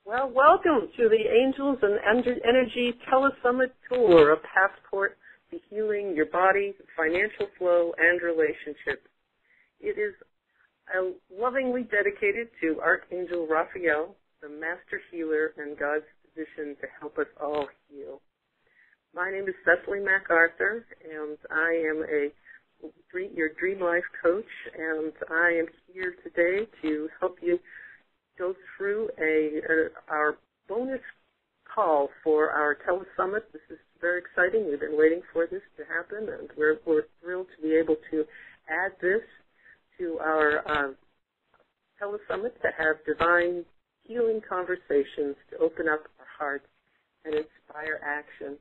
Well, welcome to the Angels and Energy Telesummit Tour, a passport to healing your body, financial flow, and relationships. It is lovingly dedicated to Archangel Raphael, the master healer and God's physician to help us all heal. My name is Cecily MacArthur, and I am your Dream Life coach, and I am here today to help you go through our bonus call for our Telesummit. This is very exciting. We've been waiting for this to happen, and we're thrilled to be able to add this to our Telesummit to have divine healing conversations to open up our hearts and inspire action.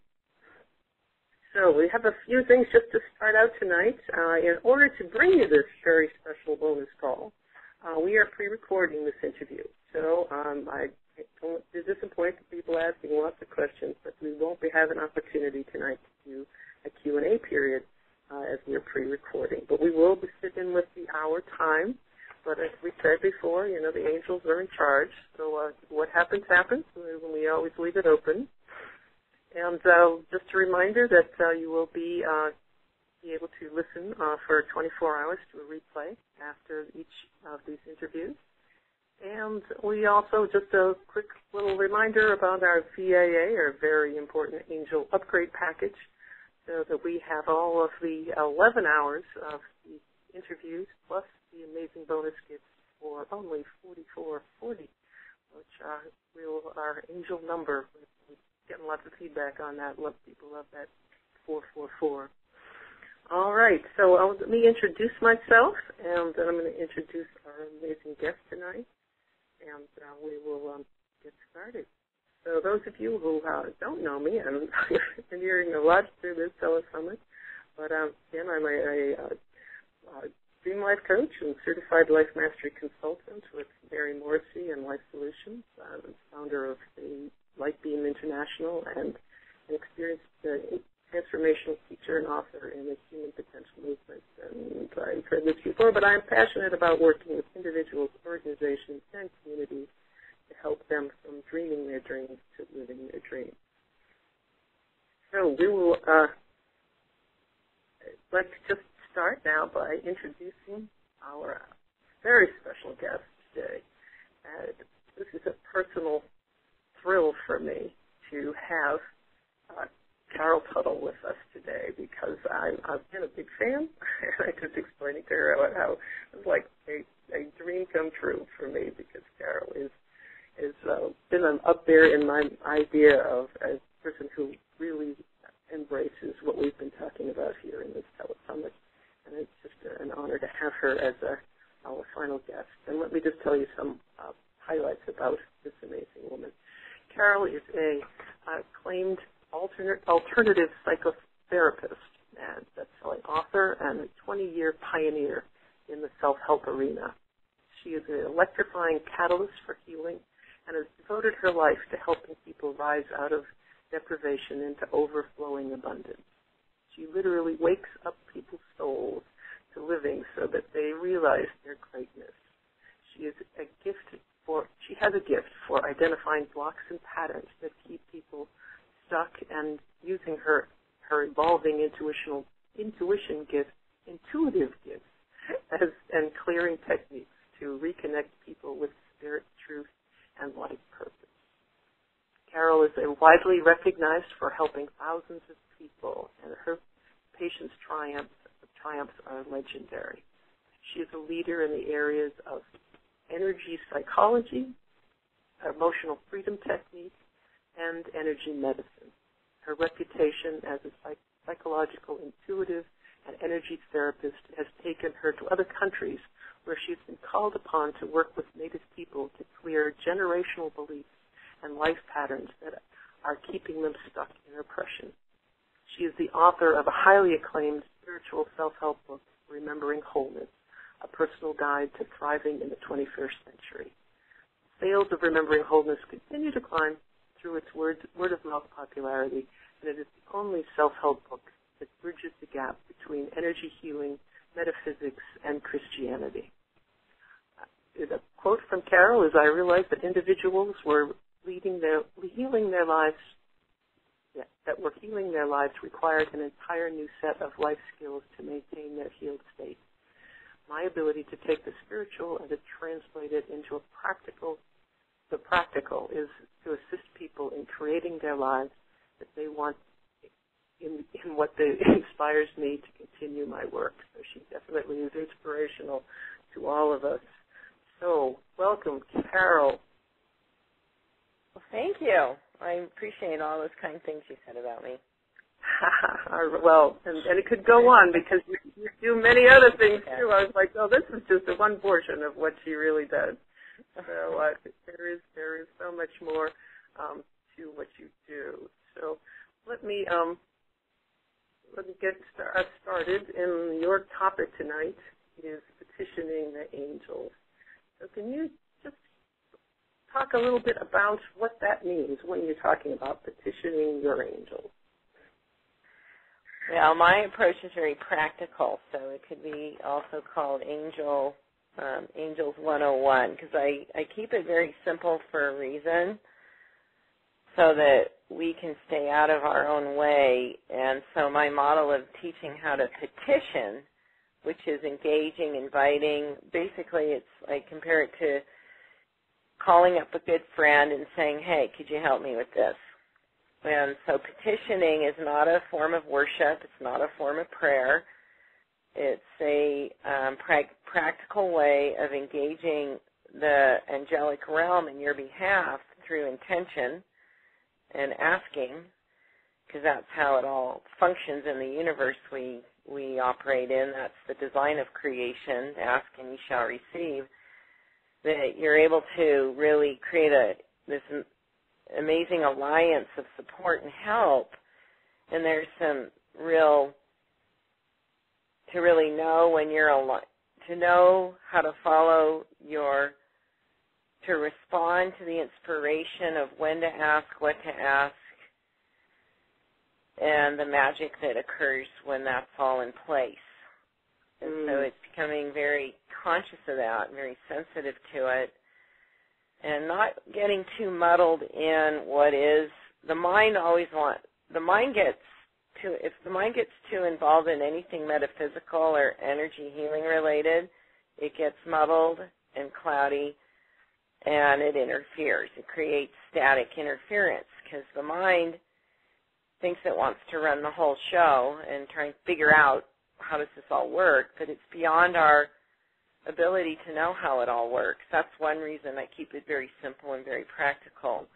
So we have a few things just to start out tonight. In order to bring you this very special bonus call, we are pre-recording this interview. So I don't disappoint the people asking lots of questions, but we won't have an opportunity tonight to do a Q&A period as we're pre-recording. But we will be sitting with the hour time. But as we said before, the angels are in charge. So what happens, happens. We always leave it open. And just a reminder that you will be able to listen for 24 hours to a replay after each of these interviews. And we also, just a quick little reminder about our VAA, our very important angel upgrade package, so that we have all of the 11 hours of the interviews plus the amazing bonus gifts for only $44.40, which our angel number. Getting lots of feedback on that. People love that 444. All right, so let me introduce myself, and then I'm going to introduce our amazing guest tonight, and we will get started. So those of you who don't know me, I'm hearing a lot through this Telesummit, but again, I'm a Dream Life coach and certified life mastery consultant with Mary Morrissey and Life Solutions. I'm the founder of the Light Beam International and an experienced transformational teacher and author in the human potential movement. And I've heard this before, but I'm passionate about working with individuals, organizations, and communities to help them from dreaming their dreams to living their dreams. So we will like to just start now by introducing our very special guest today. This is a personal thrill for me to have Carol Tuttle with us today because I've been a big fan. I just explaining to her how it was like a dream come true for me because Carol is been up there in my idea of a person who really embraces what we've been talking about here in this Telesummit. And it's just an honor to have her as our final guest. And let me just tell you some highlights about this amazing woman. Carol is a acclaimed alternative psychotherapist and best-selling author and a 20-year pioneer in the self-help arena. She is an electrifying catalyst for healing and has devoted her life to helping people rise out of deprivation into overflowing abundance. She literally wakes up people's souls to living so that they realize their greatness. She has a gift for identifying blocks and patterns that keep people stuck and using her evolving intuitive gifts and clearing techniques to reconnect people with spirit, truth, and life purpose. Carol is widely recognized for helping thousands of people, and her patients' triumphs are legendary. She is a leader in the areas of energy psychology, emotional freedom technique, and energy medicine. Her reputation as a psychological intuitive and energy therapist has taken her to other countries where she's been called upon to work with Native people to clear generational beliefs and life patterns that are keeping them stuck in oppression. She is the author of a highly acclaimed spiritual self-help book, Remembering Wholeness, a personal guide to thriving in the 21st century. Sales of Remembering Wholeness continue to climb through its word-of-mouth popularity, and it is the only self-help book that bridges the gap between energy healing, metaphysics, and Christianity. The quote from Carol is, "I realized that individuals were healing their lives, that we're healing their lives requires an entire new set of life skills to maintain their healed state. My ability to take the spiritual and to translate it into the practical is to assist people in creating their lives that they want in what inspires me to continue my work. So she definitely is inspirational to all of us. So, welcome, Carol. Well, thank you. I appreciate all those kind things you said about me. Well, and it could go on because you do many other things too. I was like, oh, this is just one portion of what she really does. So there is so much more to what you do. So let me get us started. And your topic tonight is petitioning the angels. So can you just talk a little bit about what that means when you're talking about petitioning your angels? Well, my approach is very practical, so it could be also called Angels 101, because I keep it very simple for a reason, so that we can stay out of our own way. And so my model of teaching how to petition, which is engaging, inviting, basically I compare it to calling up a good friend and saying, hey, could you help me with this? And so petitioning is not a form of worship. It's not a form of prayer. It's a practical way of engaging the angelic realm in your behalf through intention and asking, because that's how it all functions in the universe we operate in. That's the design of creation. Ask and you shall receive. That you're able to really create this amazing alliance of support and help, and there's some to really know when you're to know how to follow to respond to the inspiration of when to ask, what to ask, and the magic that occurs when that's all in place. And so it's becoming very conscious of that, very sensitive to it, and not getting too muddled in what is. If the mind gets too involved in anything metaphysical or energy healing related, it gets muddled and cloudy, and it interferes. It creates static interference because the mind thinks it wants to run the whole show and try and figure out how does this all work, but it's beyond our ability to know how it all works. That's one reason I keep it very simple and very practical,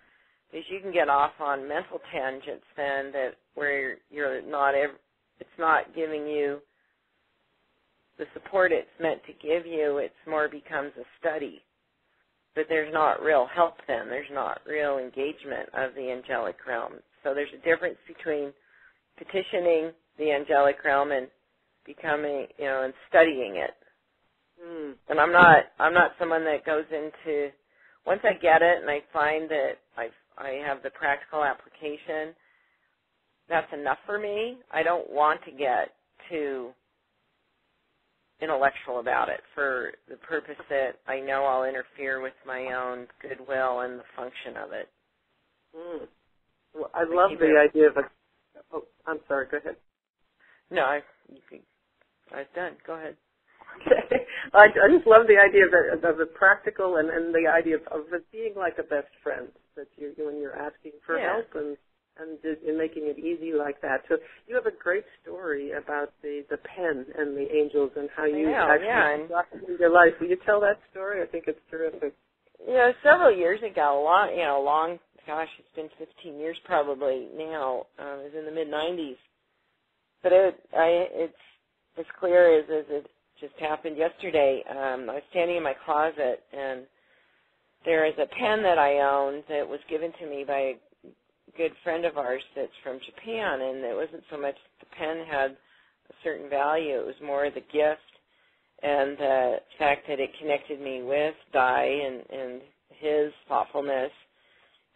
is you can get off on mental tangents then where it's not giving you the support it's meant to give you. It's more becomes a study. But there's not real help then. There's not real engagement of the angelic realm. So there's a difference between petitioning the angelic realm and becoming, and studying it. And I'm not someone that goes into, once I get it and I find that I have the practical application, that's enough for me. I don't want to get too intellectual about it for the purpose that I know I'll interfere with my own goodwill and the function of it. Well, I love the idea of I'm sorry, go ahead. No, I was done. Go ahead. Okay. I just love the idea of the practical and the idea of it being like a best friend, that when you're asking for help and making it easy like that. So you have a great story about the pen and the angels and how you actually got into your life. Will you tell that story? I think it's terrific. Several years ago, it's been 15 years probably now. It was in the mid-'90s. But it's as clear as it just happened yesterday. I was standing in my closet, and there is a pen that I own that was given to me by a good friend of ours that's from Japan, and it wasn't so much the pen had a certain value. It was more the gift and the fact that it connected me with Dai and his thoughtfulness,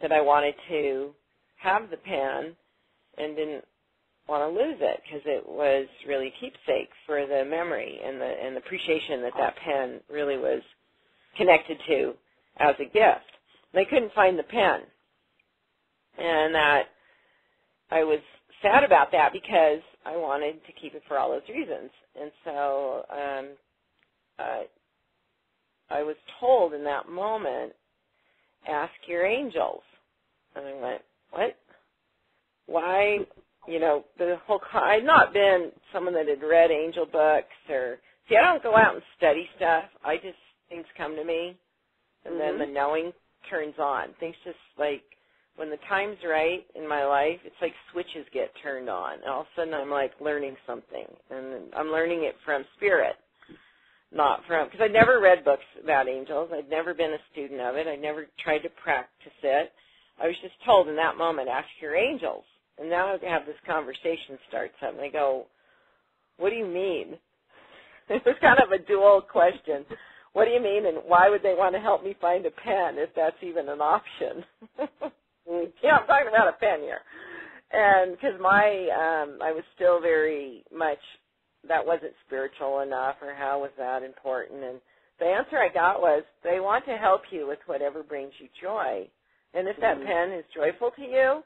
that I wanted to have the pen and didn't want to lose it because it was really a keepsake for the memory and the appreciation that pen really was connected to as a gift. And I couldn't find the pen. And that I was sad about that because I wanted to keep it for all those reasons. And so I was told in that moment, ask your angels. And I went, what? Why? You know, I'd not been someone that had read angel books or, see, I don't go out and study stuff. Things come to me, and then the knowing turns on. Things just like, when the time's right in my life, it's like switches get turned on. And all of a sudden I'm like learning something, and I'm learning it from spirit, not from, because I'd never read books about angels. I'd never been a student of it. I never tried to practice it. I was just told in that moment, ask your angels. And now I have this conversation starts up, and I go, what do you mean? It was kind of a dual question. What do you mean, and why would they want to help me find a pen if that's even an option? Yeah, I'm talking about a pen here. And because I was still very much, that wasn't spiritual enough, or how was that important? And the answer I got was, they want to help you with whatever brings you joy. And if that pen is joyful to you,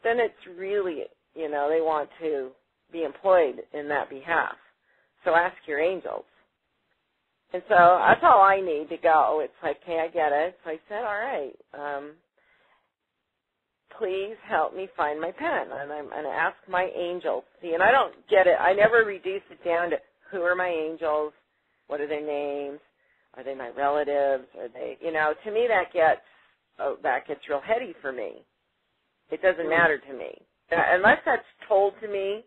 then it's really, they want to be employed in that behalf. So ask your angels. And so that's all I need to go. It's like, hey, I get it. So I said, all right, please help me find my pen. And I'm going to ask my angels. See, and I don't get it. I never reduce it down to who are my angels, what are their names, are they my relatives, are they, to me that gets real heady for me. It doesn't matter to me. Unless that's told to me,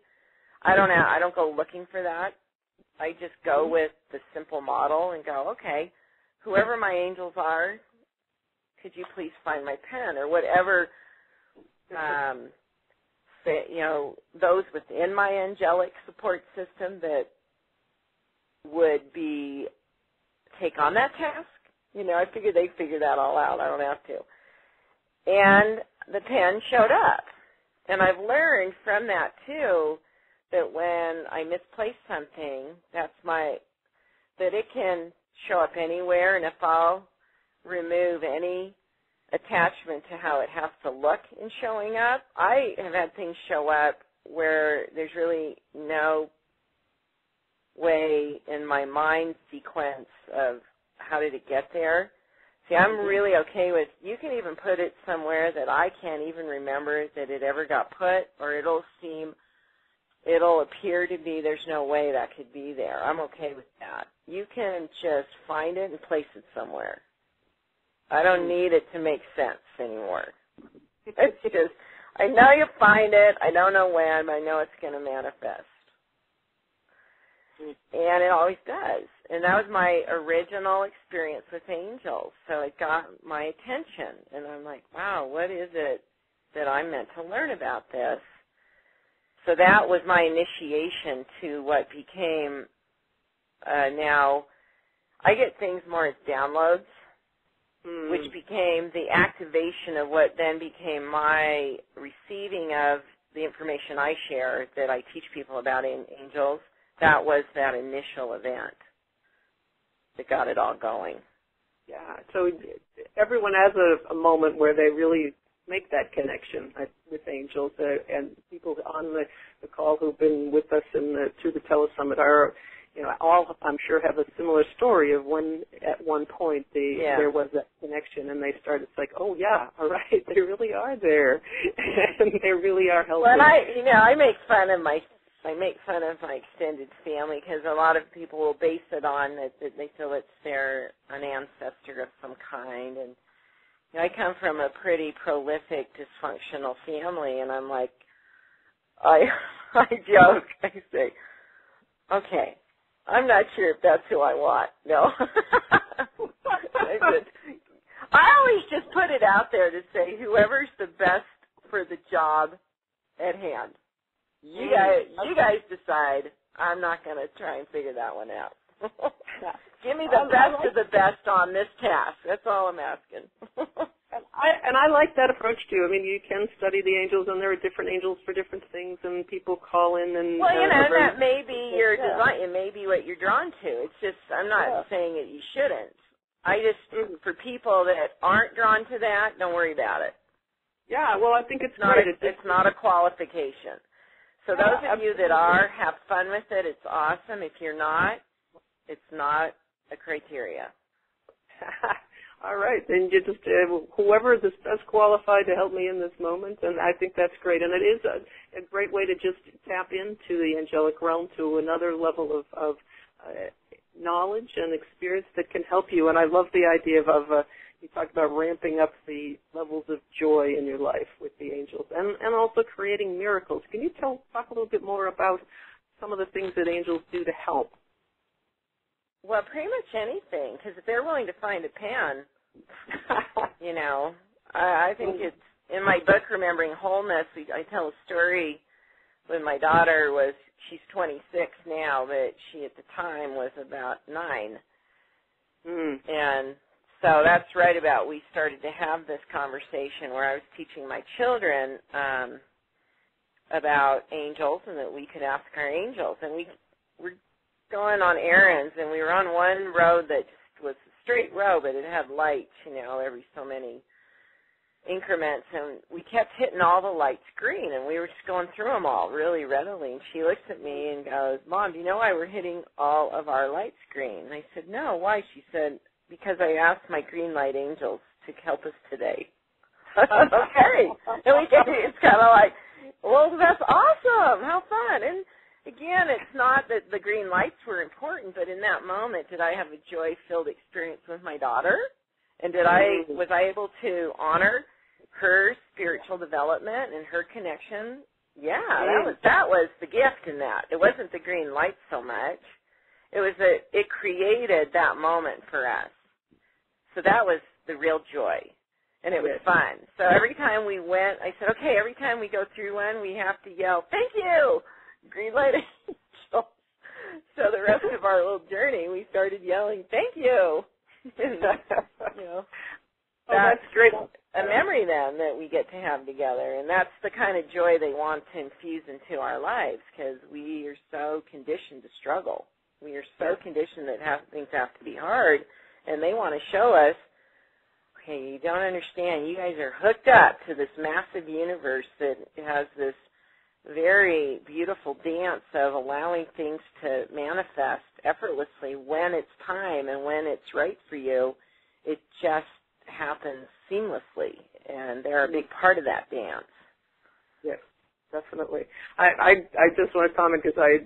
I don't go looking for that. I just go with the simple model and go, okay, whoever my angels are, could you please find my pen, or whatever, those within my angelic support system that would take on that task. I figured they'd figure that all out. I don't have to. And the pen showed up. And I've learned from that, too, that when I misplace something, that it can show up anywhere, and if I'll remove any attachment to how it has to look in showing up, I have had things show up where there's really no way in my mind sequence of how did it get there. See, I'm really okay with, you can even put it somewhere that I can't even remember that it ever got put, or it'll appear to be there's no way that could be there. I'm okay with that. You can just find it and place it somewhere. I don't need it to make sense anymore. It's just, I know you find it. I don't know when, but I know it's going to manifest. And it always does. And that was my original experience with angels. So it got my attention. And I'm like, wow, what is it that I'm meant to learn about this? So that was my initiation to what became, now I get things more as downloads, which became the activation of what then became my receiving of the information I share that I teach people about angels. That was that initial event that got it all going. Yeah, so everyone has a moment where they really make that connection with angels, and people on the call who've been with us through the Telesummit are, all I'm sure have a similar story of when at one point there was that connection, and they started. It's like, oh yeah, all right, they really are there, and they really are helping. Well, I make fun of my extended family, because a lot of people will base it on that they feel it's an ancestor of some kind. And I come from a pretty prolific, dysfunctional family, and I'm like, I joke. I say, okay, I'm not sure if that's who I want. No. I always just put it out there to say whoever's the best for the job at hand. You guys decide. I'm not going to try and figure that one out. Give me the best of the best on this task. That's all I'm asking. And I like that approach too. I mean, you can study the angels, and there are different angels for different things, and people call in and. Well, that may be your design. It may be what you're drawn to. It's just, I'm not saying that you shouldn't. I just, for people that aren't drawn to that, don't worry about it. Yeah, well, I think it's not great. it's not a qualification. So those of you that are, have fun with it. It's awesome. If you're not, it's not a criteria. All right, then you just whoever is best qualified to help me in this moment, and I think that's great. And it is a great way to just tap into the angelic realm to another level of knowledge and experience that can help you. And I love the idea of you talked about ramping up the levels of joy in your life with the angels, and also creating miracles. Can you talk a little bit more about some of the things that angels do to help? Well, pretty much anything, because if they're willing to find a pen, you know, I think it's, in my book, Remembering Wholeness, I tell a story when my daughter she's 26 now, but she at the time was about 9. And so that's right about, we started to have this conversation where I was teaching my children about angels and that we could ask our angels. And we were going on errands, and we were on one road that just was a straight road, but it had lights, you know, every so many increments, and we kept hitting all the lights green, and we were just going through them all really readily. And she looks at me and goes, "Mom, do you know why we're hitting all of our lights green?" And I said, "No, why?" She said, "Because I asked my green light angels to help us today." Okay. And it's kind of like, well, that's awesome. How fun. And again, it's not that the green lights were important, but in that moment, did I have a joy-filled experience with my daughter? And was I able to honor her spiritual development and her connection? Yeah, that was the gift in that. It wasn't the green lights so much. It was that it created that moment for us. So that was the real joy. And it was fun. So every time we went, I said, okay, every time we go through one, we have to yell, "Thank you, green light angel." So the rest of our little journey, we started yelling, "Thank you." And, you know, that's great. A memory then that we get to have together. And that's the kind of joy they want to infuse into our lives, because we are so conditioned to struggle. We are so conditioned that things have to be hard. And they want to show us, okay, you don't understand. You guys are hooked up to this massive universe that has this very beautiful dance of allowing things to manifest effortlessly when it's time and when it's right for you. It just happens seamlessly, and they're a big part of that dance. Yes, definitely. I just want to comment because I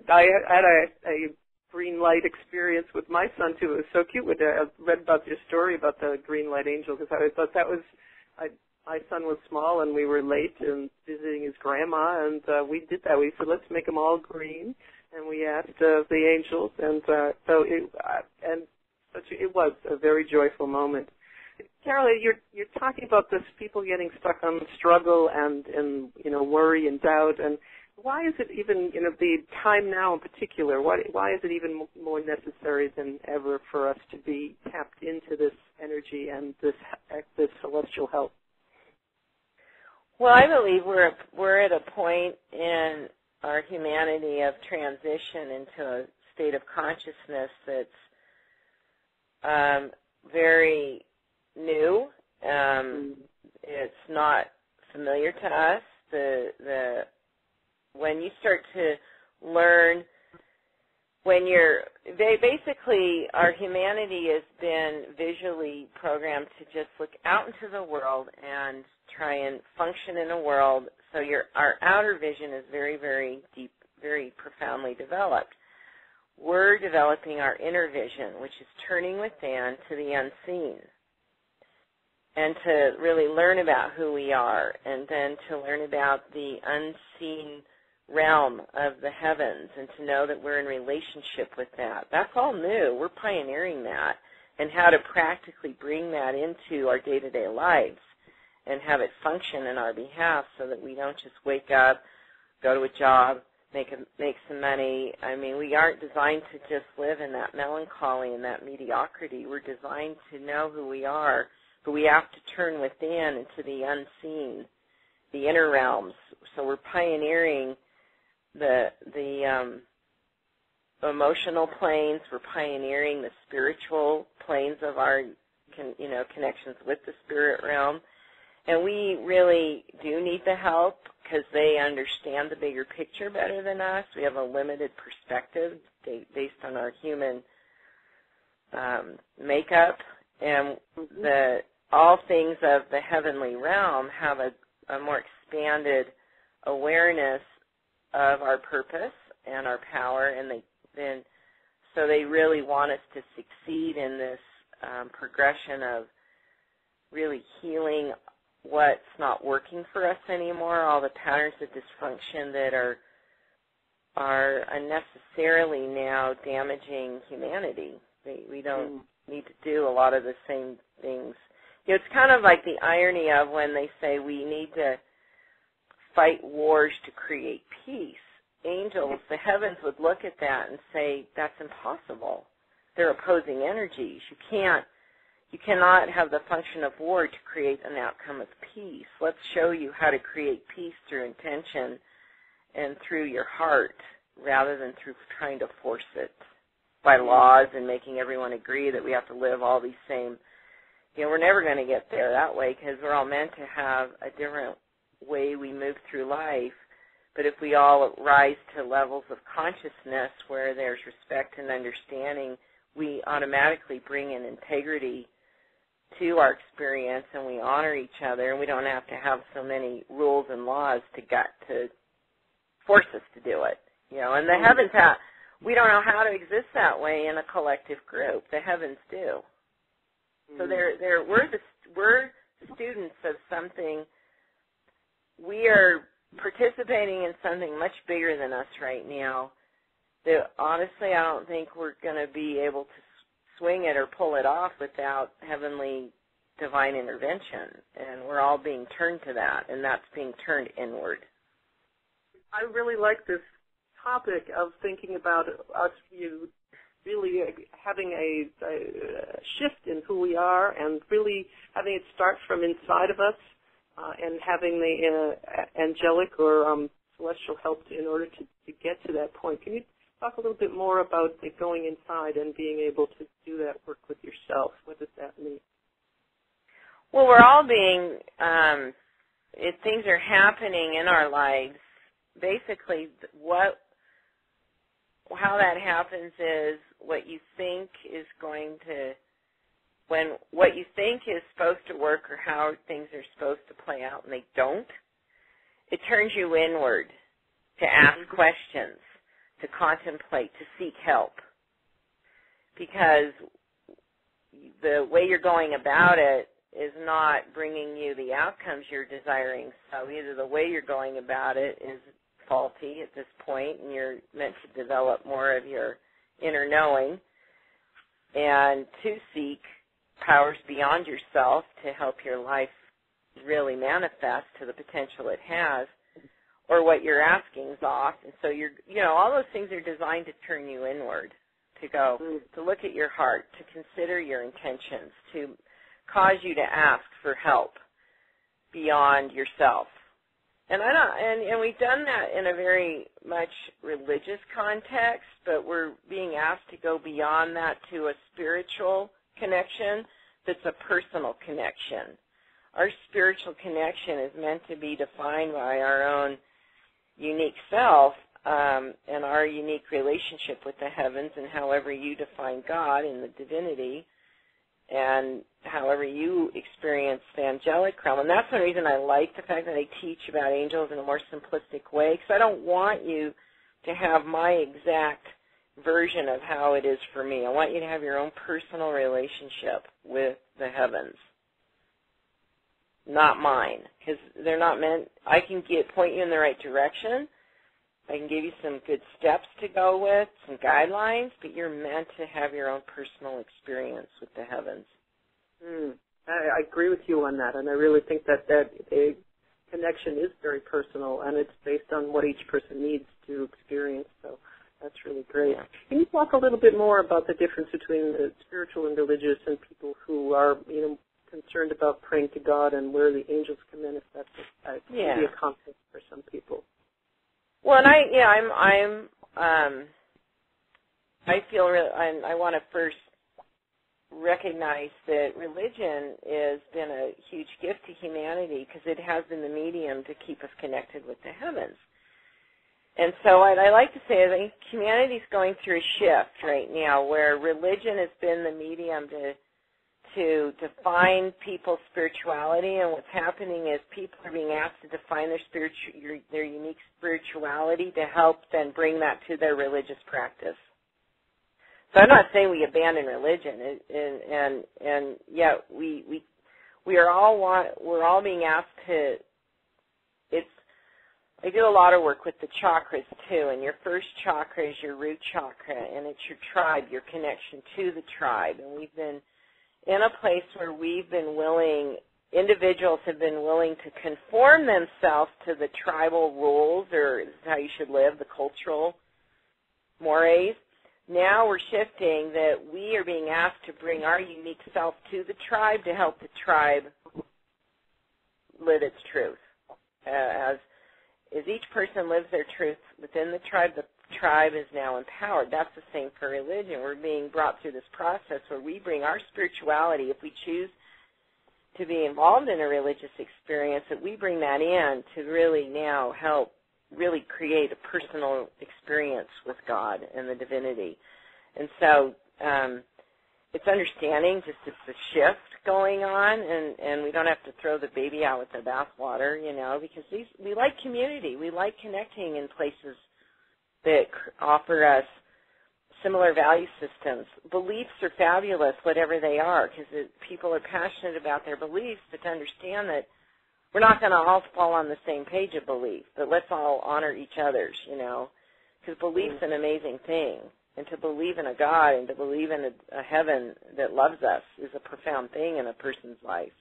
had a green light experience with my son too. It was so cute when I read about your story about the green light angel, because I thought that was, my son was small and we were late and visiting his grandma, and we did that. We said, let's make them all green, and we asked the angels, and so it was a very joyful moment. Carol, you're talking about this people getting stuck on the struggle and you know, worry and doubt, and why is it even, you know, the time now in particular, why is it even more necessary than ever for us to be tapped into this energy and this celestial help? Well, I believe we're at a point in our humanity of transition into a state of consciousness that's very new. It's not familiar to us. When you start to learn, basically our humanity has been visually programmed to just look out into the world and try and function in a world. So our outer vision is very, very deep, very profoundly developed. We're developing our inner vision, which is turning within to the unseen, and to really learn about who we are, and then to learn about the unseen realm of the heavens, and to know that we're in relationship with that. That's all new. We're pioneering that, and how to practically bring that into our day-to-day lives and have it function in our behalf, so that we don't just wake up, go to a job, make some money. I mean, we aren't designed to just live in that melancholy and that mediocrity. We're designed to know who we are, but we have to turn within into the unseen, the inner realms. So we're pioneering the emotional planes. We're pioneering the spiritual planes of our connections with the spirit realm. And we really do need the help because they understand the bigger picture better than us. We have a limited perspective based on our human makeup. And all things of the heavenly realm have a more expanded awareness of our purpose and our power, and so they really want us to succeed in this progression of really healing what's not working for us anymore, all the patterns of dysfunction that are unnecessarily now damaging humanity. We don't need to do a lot of the same things. You know, it's kind of like the irony of when they say we need to fight wars to create peace. Angels, the heavens would look at that and say, that's impossible. They're opposing energies. You cannot have the function of war to create an outcome of peace. Let's show you how to create peace through intention and through your heart rather than through trying to force it by laws and making everyone agree that we have to live all these same. You know, we're never going to get there that way because we're all meant to have a different way we move through life. But if we all rise to levels of consciousness where there's respect and understanding, we automatically bring in integrity to our experience and we honor each other, and we don't have to have so many rules and laws to force us to do it. You know, and the heavens we don't know how to exist that way in a collective group. The heavens do. So we're students of something. We are participating in something much bigger than us right now that honestly I don't think we're going to be able to swing it or pull it off without heavenly divine intervention. And we're all being turned to that, and that's being turned inward. I really like this topic of thinking about us really having a shift in who we are and really having it start from inside of us and having the angelic or celestial help in order to get to that point. Can you talk a little bit more about going inside and being able to do that work with yourself? What does that mean? Well, we're all being, if things are happening in our lives, basically how that happens is what you think is when what you think is supposed to work or how things are supposed to play out and they don't, it turns you inward to ask questions, to contemplate, to seek help. Because the way you're going about it is not bringing you the outcomes you're desiring. So either the way you're going about it is faulty at this point and you're meant to develop more of your inner knowing and to seek powers beyond yourself to help your life really manifest to the potential it has, or what you're asking is off. And so all those things are designed to turn you inward, to look at your heart, to consider your intentions, to cause you to ask for help beyond yourself. And we've done that in a very much religious context, but we're being asked to go beyond that to a spiritual connection that's a personal connection. Our spiritual connection is meant to be defined by our own unique self and our unique relationship with the heavens, and however you define God in the divinity and however you experience the angelic realm. And that's one reason I like the fact that I teach about angels in a more simplistic way, because I don't want you to have my exact version of how it is for me. I want you to have your own personal relationship with the heavens, not mine, because they're not meant. I can point you in the right direction. I can give you some good steps to go with, some guidelines, but you're meant to have your own personal experience with the heavens. I agree with you on that, and I really think that a connection is very personal, and it's based on what each person needs to experience. So that's really great. Yeah. Can you talk a little bit more about the difference between the spiritual and religious and people who are, concerned about praying to God and where the angels come in, if that's can be a conflict for some people? Well, and I feel I want to first recognize that religion has been a huge gift to humanity because it has been the medium to keep us connected with the heavens. And so what I like to say is I think humanity's going through a shift right now where religion has been the medium to define people's spirituality, and what's happening is people are being asked to define their unique spirituality to help then bring that to their religious practice. So I'm not saying we abandon religion, and yet we're all being asked to. I do a lot of work with the chakras too, and your first chakra is your root chakra, and it's your tribe, your connection to the tribe. And we've been in a place where individuals have been willing to conform themselves to the tribal rules, or this is how you should live, the cultural mores. Now we're shifting that we are being asked to bring our unique self to the tribe to help the tribe live its truth. As each person lives their truth within the tribe is now empowered. That's the same for religion. We're being brought through this process where we bring our spirituality, if we choose to be involved in a religious experience, that we bring that in to really now help really create a personal experience with God and the divinity. And so it's understanding just it's a shift going on, and we don't have to throw the baby out with the bathwater, because we like community. We like connecting in places that offer us similar value systems. Beliefs are fabulous, whatever they are, because people are passionate about their beliefs, but to understand that we're not going to all fall on the same page of belief, but let's all honor each other's, because belief's an amazing thing. And to believe in a God and to believe in a heaven that loves us is a profound thing in a person's life.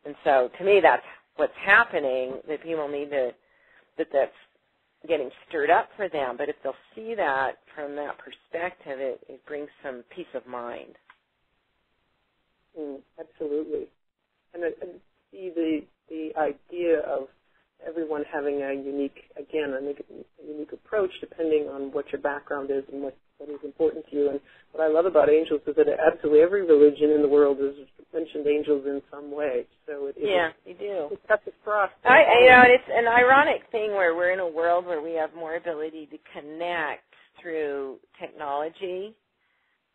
And so, to me, that's what's happening, that people need to, that's getting stirred up for them. But if they'll see that from that perspective, it brings some peace of mind. Absolutely. And see the idea of everyone having a unique approach depending on what your background is and what is important to you. And what I love about angels is that absolutely every religion in the world has mentioned angels in some way. So you do. It cuts across. It's an ironic thing where we're in a world where we have more ability to connect through technology,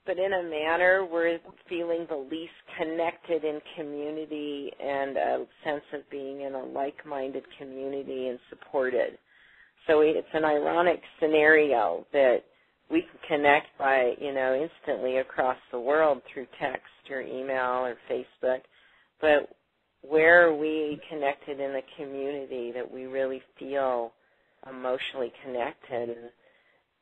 but in a manner we're feeling the least connected in community and a sense of being in a like-minded community and supported. So it's an ironic scenario that we can connect by, instantly across the world through text or email or Facebook, but where are we connected in a community that we really feel emotionally connected,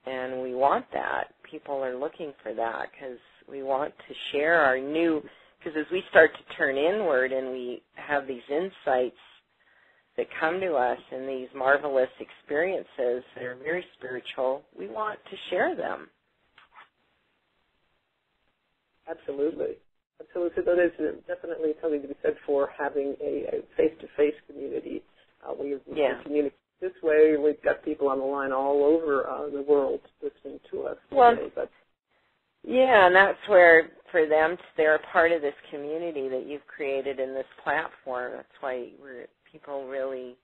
and we want that. People are looking for that because we want to share our because as we start to turn inward and we have these insights that come to us and these marvelous experiences that are very spiritual, we want to share them. Absolutely. So there's definitely something to be said for having a face-to-face community. We communicate this way. We've got people on the line all over the world listening to us. And that's where, for them, they're a part of this community that you've created in this platform. That's why people really,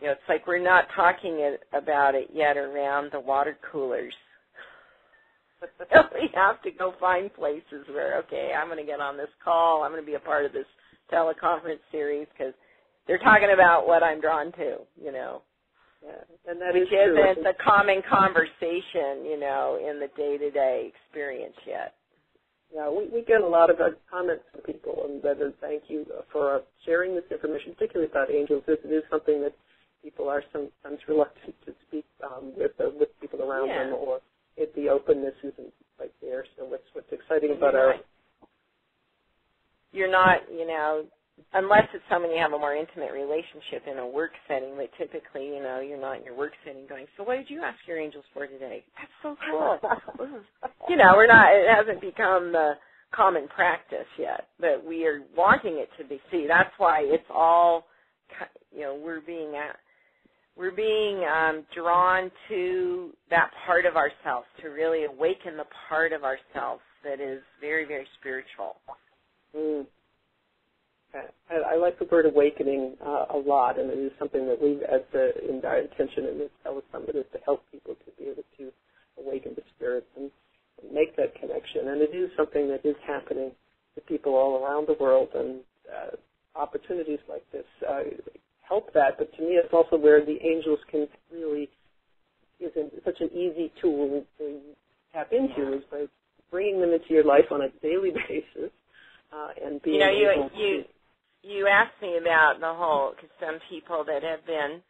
it's like we're not talking about it yet around the water coolers. We have to go find places where, okay, I'm going to get on this call. I'm going to be a part of this teleconference series because they're talking about what I'm drawn to, Yeah, and that which is true. isn't the common conversation, in the day-to-day experience yet. Yeah, we get a lot of comments from people, and that is thank you for sharing this information, particularly about angels. It is something that people are sometimes reluctant to speak with people around them, or if the openness isn't quite there. So what's exciting about you're not, unless it's someone you have a more intimate relationship in a work setting, but typically, you're not in your work setting going, so what did you ask your angels for today? That's so cool. It hasn't become the common practice yet, but we are wanting it to be. See, that's why it's all, we're being drawn to that part of ourselves, to really awaken the part of ourselves that is very, very spiritual. like the word awakening a lot, and it is something that we, in our intention in this Telesummit, is to help people to be able to awaken the spirits and make that connection. And it is something that is happening to people all around the world, and opportunities like this help that. But to me, it's also where the angels can really, is such an easy tool to tap into, is by bringing them into your life on a daily basis. And being able to... You asked me about the whole, because some people that have been,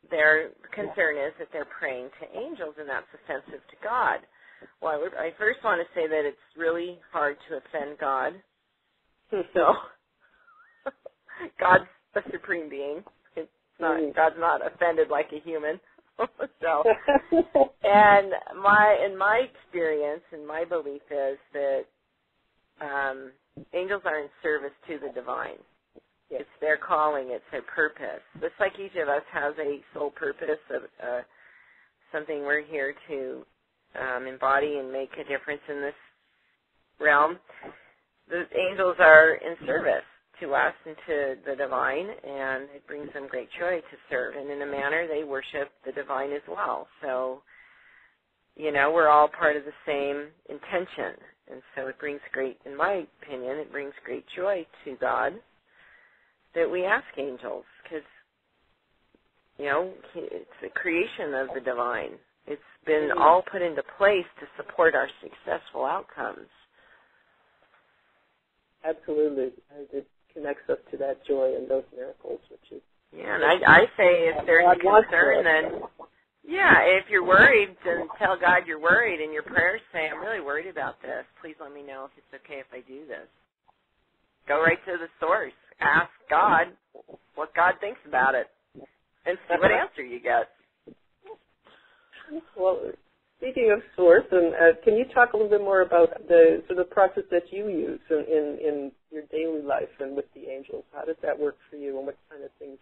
their concern is that they're praying to angels, and that's offensive to God. Well, I first want to say that it's really hard to offend God. So, God's a supreme being. It's not, God's not offended like a human. So, and in my experience and my belief is that angels are in service to the divine. It's their calling, it's their purpose. Just like each of us has a soul purpose of something we're here to embody and make a difference in this realm. The angels are in service to us and to the divine, and it brings them great joy to serve. And in a manner, they worship the divine as well. So, we're all part of the same intention. And so it brings great, in my opinion, it brings great joy to God that we ask angels, because, it's the creation of the divine. It's been all put into place to support our successful outcomes. Absolutely. It connects us to that joy and those miracles, which is... Yeah, and I say if there's a concern, then, if you're worried, then tell God you're worried, and your prayers say, I'm really worried about this. Please let me know if it's okay if I do this. Go right to the source. Ask God what God thinks about it, and see what answer you get. Well, speaking of source, and can you talk a little bit more about the process that you use in your daily life and with the angels? How does that work for you, and what kind of things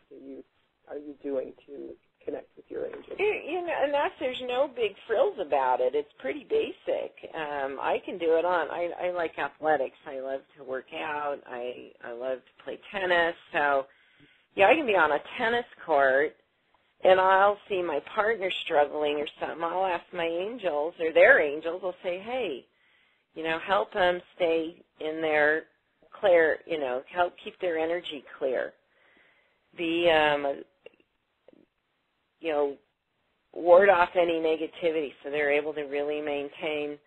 are you doing to connect with your angels? And there's no big frills about it. It's pretty basic. I can do it I like athletics. I love to work out. I love to play tennis. So, I can be on a tennis court, and I'll see my partner struggling or something. I'll ask my angels, or their angels, I'll say, hey, help them stay in their clear, help keep their energy clear. Ward off any negativity so they're able to really maintain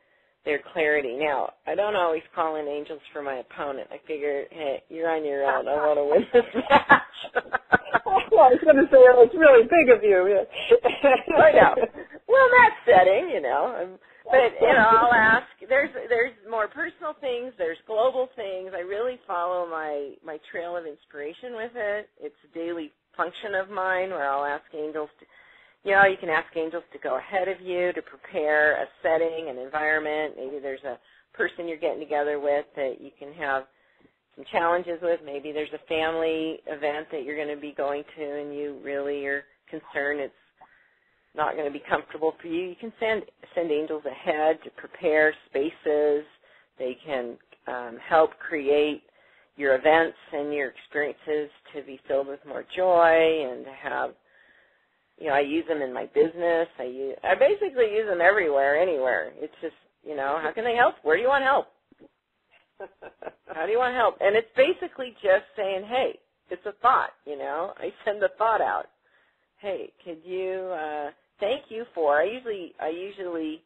their clarity. Now, I don't always call in angels for my opponent. I figure, hey, you're on your own. I want to win this match. Well, I was going to say, it's really big of you. Yeah. I know. Well, in that setting, But, I'll ask. There's more personal things. There's global things. I really follow my trail of inspiration with it. It's a daily function of mine where I'll ask angels to, you can ask angels to go ahead of you to prepare a setting, an environment. Maybe there's a person you're getting together with that you can have some challenges with. Maybe there's a family event that you're going to be going to and you really are concerned it's not going to be comfortable for you. You can send angels ahead to prepare spaces. They can help create your events and your experiences to be filled with more joy and to have, I use them in my business. I basically use them everywhere, anywhere. It's just, how can they help? Where do you want help? How do you want help? And it's basically just saying, hey, it's a thought, I send the thought out. Hey, could you, thank you for, I usually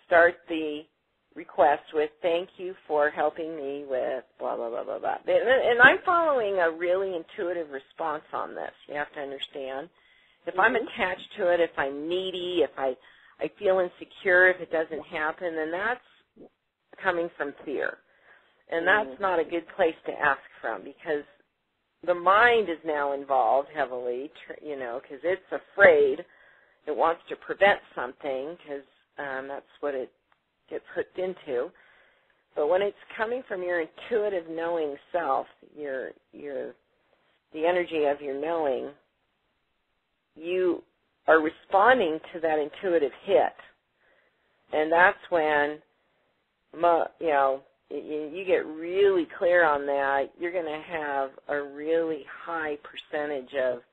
start the request with thank you for helping me with blah, blah, blah, blah, blah. And I'm following a really intuitive response on this. You have to understand. If I'm attached to it, if I'm needy, if I feel insecure, if it doesn't happen, then that's coming from fear. And that's not a good place to ask from, because the mind is now involved heavily, because it's afraid. It wants to prevent something because that's what it gets hooked into. But when it's coming from your intuitive knowing self, the energy of your knowing, you are responding to that intuitive hit. And that's when, you get really clear on that, you're going to have a really high percentage of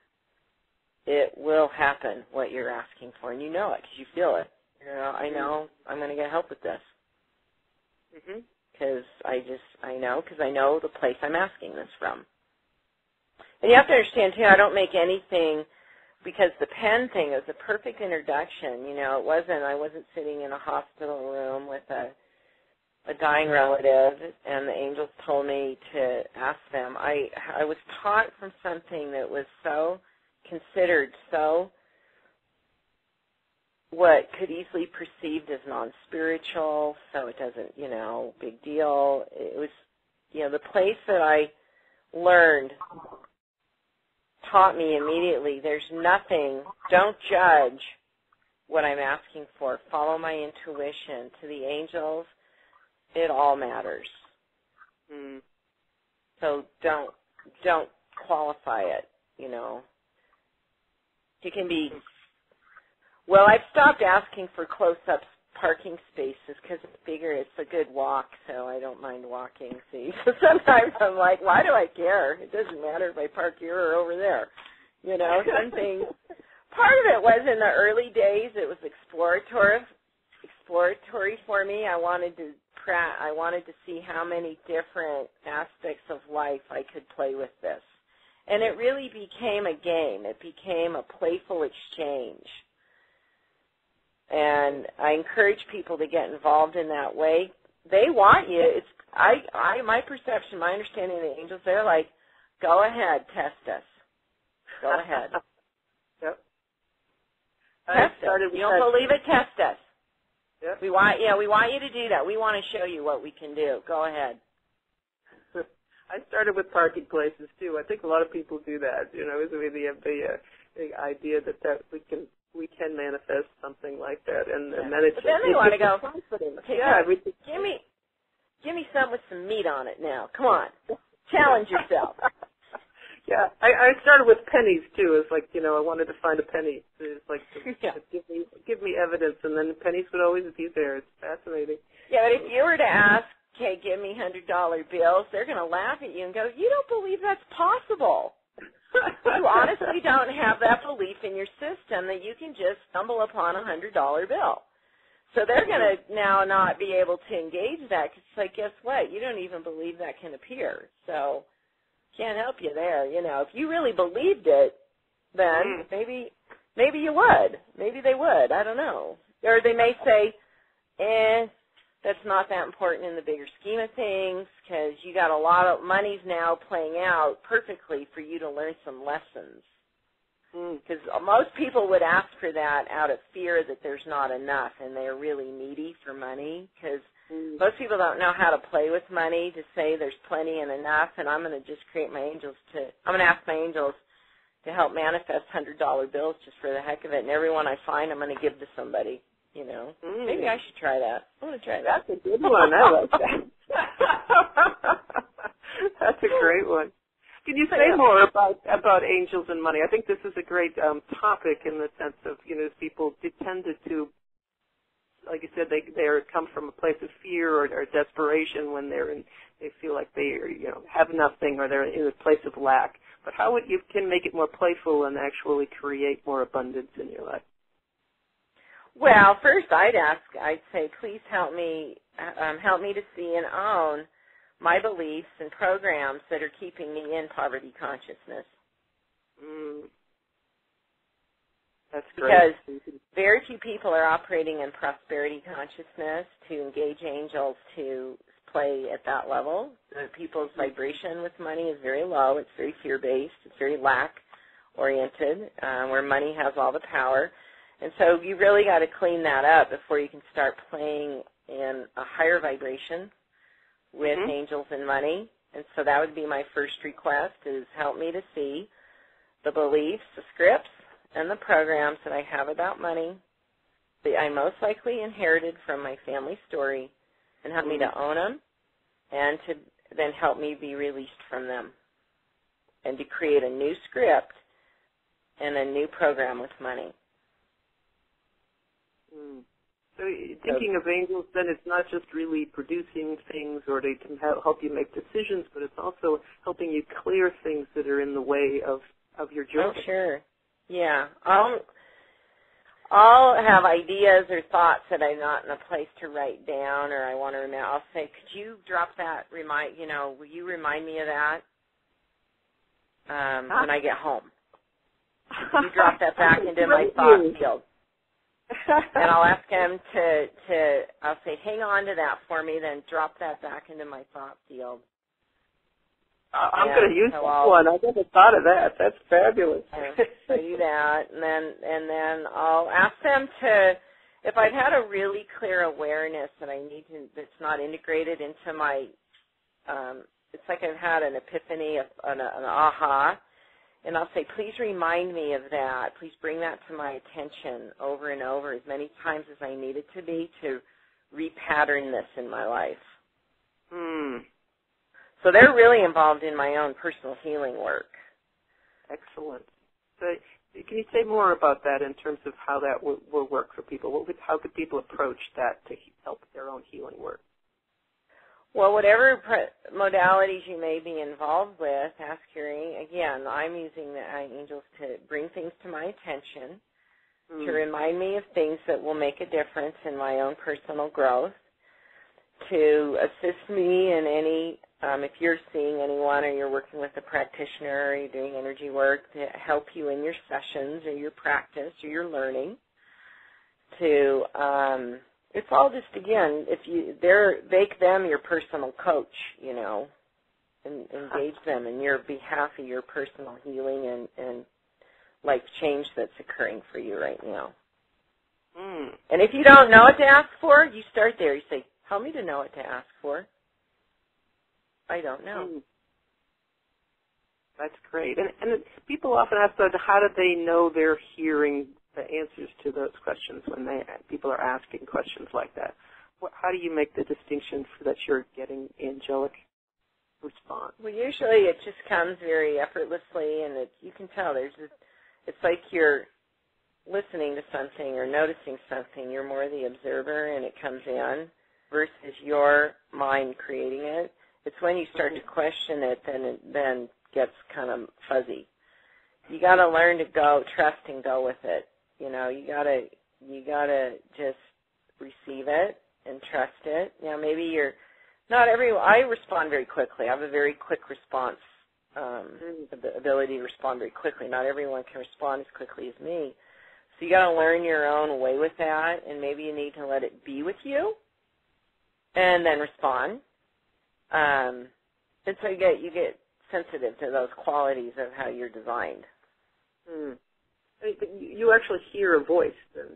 it will happen, what you're asking for. And you know it because you feel it. You know, I know I'm going to get help with this. Because I know the place I'm asking this from. And you have to understand, too, I don't make anything, because the pen thing is a perfect introduction. You know, I wasn't sitting in a hospital room with a dying relative, and the angels told me to ask them. I was taught from something that was so considered so what could easily perceived as non-spiritual, so it doesn't, big deal. It was, the place that I learned taught me immediately, there's nothing, don't judge what I'm asking for. Follow my intuition. To the angels, it all matters. So don't qualify it, It can be, well, I've stopped asking for close-ups parking spaces because I figure it's a good walk, so I don't mind walking, see. So sometimes I'm like, why do I care? It doesn't matter if I park here or over there. Something. Part of it was in the early days, it was exploratory for me. I wanted to see how many different aspects of life I could play with this. And it really became a game. It became a playful exchange. And I encourage people to get involved in that way. They want you. My perception, my understanding of the angels, they're like, go ahead, test us. Go ahead. Yep. Test us. You don't believe it? Test us. Yep. We want you to do that. We want to show you what we can do. Go ahead. I started with parking places too. I think a lot of people do that. The idea that we can manifest something like that, and then it's. But then they want to go. Give me some with some meat on it now. Come on, challenge yourself. Yeah, I started with pennies too. It's like I wanted to find a penny. It's like give me evidence, and then the pennies would always be there. It's fascinating. Yeah, but if you were to ask, okay, give me $100 bills, they're going to laugh at you and go, you don't believe that's possible. You honestly don't have that belief in your system that you can just stumble upon a $100 bill. So they're going to now not be able to engage that because it's like, guess what? You don't even believe that can appear. So can't help you there. If you really believed it, then maybe you would. Maybe they would. I don't know. Or they may say, that's not that important in the bigger scheme of things because you got a lot of money's now playing out perfectly for you to learn some lessons. Because most people would ask for that out of fear that there's not enough and they're really needy for money because most people don't know how to play with money to say there's plenty and enough, and I'm going to just I'm going to ask my angels to help manifest $100 bills just for the heck of it, and everyone I find I'm going to give to somebody. Maybe I should try that. I'm going to try that. That's a good one. I like that. That's a great one. Can you say more about angels and money? I think this is a great topic in the sense of, people tended to, like you said, they come from a place of fear or desperation when they feel like they have nothing or they're in a place of lack. But how you can make it more playful and actually create more abundance in your life? Well, first I'd say, please help me to see and own my beliefs and programs that are keeping me in poverty consciousness. That's great. Because very few people are operating in prosperity consciousness to engage angels to play at that level. The people's vibration with money is very low. It's very fear-based. It's very lack-oriented, where money has all the power. And so you really got to clean that up before you can start playing in a higher vibration with angels and money. And so that would be my first request is help me to see the beliefs, the scripts, and the programs that I have about money that I most likely inherited from my family story and help me to own them and to then help me be released from them and to create a new script and a new program with money. So thinking of angels, then it's not just really producing things or they can help you make decisions, but it's also helping you clear things that are in the way of your journey. Oh, sure. Yeah. I'll have ideas or thoughts that I'm not in a place to write down, or I want to remember. I'll say, could you drop that, will you remind me of that when I get home? You drop that back into my thought field. And I'll ask him I'll say, hang on to that for me, then drop that back into my thought field. I'm going to use that one. I never thought of that. That's fabulous. So do that, and then I'll ask them if I've had a really clear awareness that that's not integrated into my, it's like I've had an epiphany, an aha, and I'll say, please remind me of that. Please bring that to my attention over and over as many times as I need it to be to repattern this in my life. So they're really involved in my own personal healing work. Excellent. So can you say more about that in terms of how that will work for people? How could people approach that to help their own healing work? Well, whatever modalities you may be involved with, ask again, I'm using the angels to bring things to my attention, to remind me of things that will make a difference in my own personal growth, to assist me in any, if you're seeing anyone or you're working with a practitioner or you're doing energy work, to help you in your sessions or your practice or your learning, to, it's all just, again, make them your personal coach, and engage them in your behalf of your personal healing and life change that's occurring for you right now. And if you don't know what to ask for, you start there. You say, help me to know what to ask for. I don't know. That's great. And people often ask, how do they know they're hearing the answers to those questions when people are asking questions like that? How do you make the distinction so that you're getting angelic response? Well, usually it just comes very effortlessly, and you can tell it's like you're listening to something or noticing something. You're more the observer, and it comes in versus your mind creating it. It's when you start to question it, then gets kind of fuzzy. You got to learn to trust and go with it. You gotta just receive it and trust it. Now, maybe I respond very quickly. I have a very quick response, the ability to respond very quickly. Not everyone can respond as quickly as me. So you got to learn your own way with that, and maybe you need to let it be with you and then respond. And so you get sensitive to those qualities of how you're designed. You actually hear a voice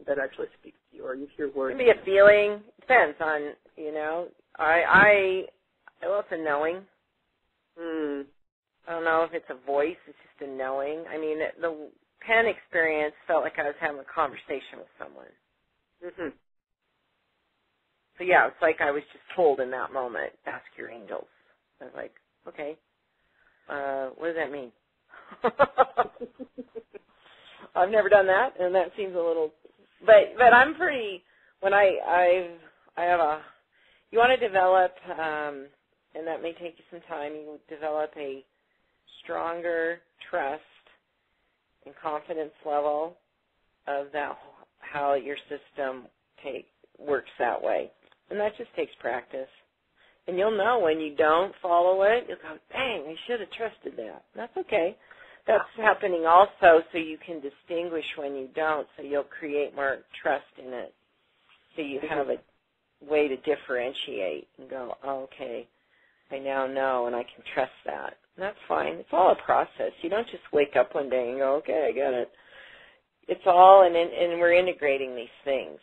that actually speaks to you, or you hear words. Maybe a feeling. Depends on, it's a knowing. I don't know if it's a voice. It's just a knowing. I mean, the pen experience felt like I was having a conversation with someone. So, yeah, it's like I was just told in that moment, ask your angels. I was like, okay, what does that mean? I've never done that, and that seems a little, but I'm pretty, when you want to develop, and that may take you some time, you develop a stronger trust and confidence level of that, how your system works that way. And that just takes practice. And you'll know when you don't follow it, you'll go, dang, I should have trusted that. That's okay. That's happening also so you can distinguish when you don't, so you'll create more trust in it. So you have a way to differentiate and go, oh, okay, I now know and I can trust that. And that's fine. It's all a process. You don't just wake up one day and go, okay, I get it. It's all, and we're integrating these things.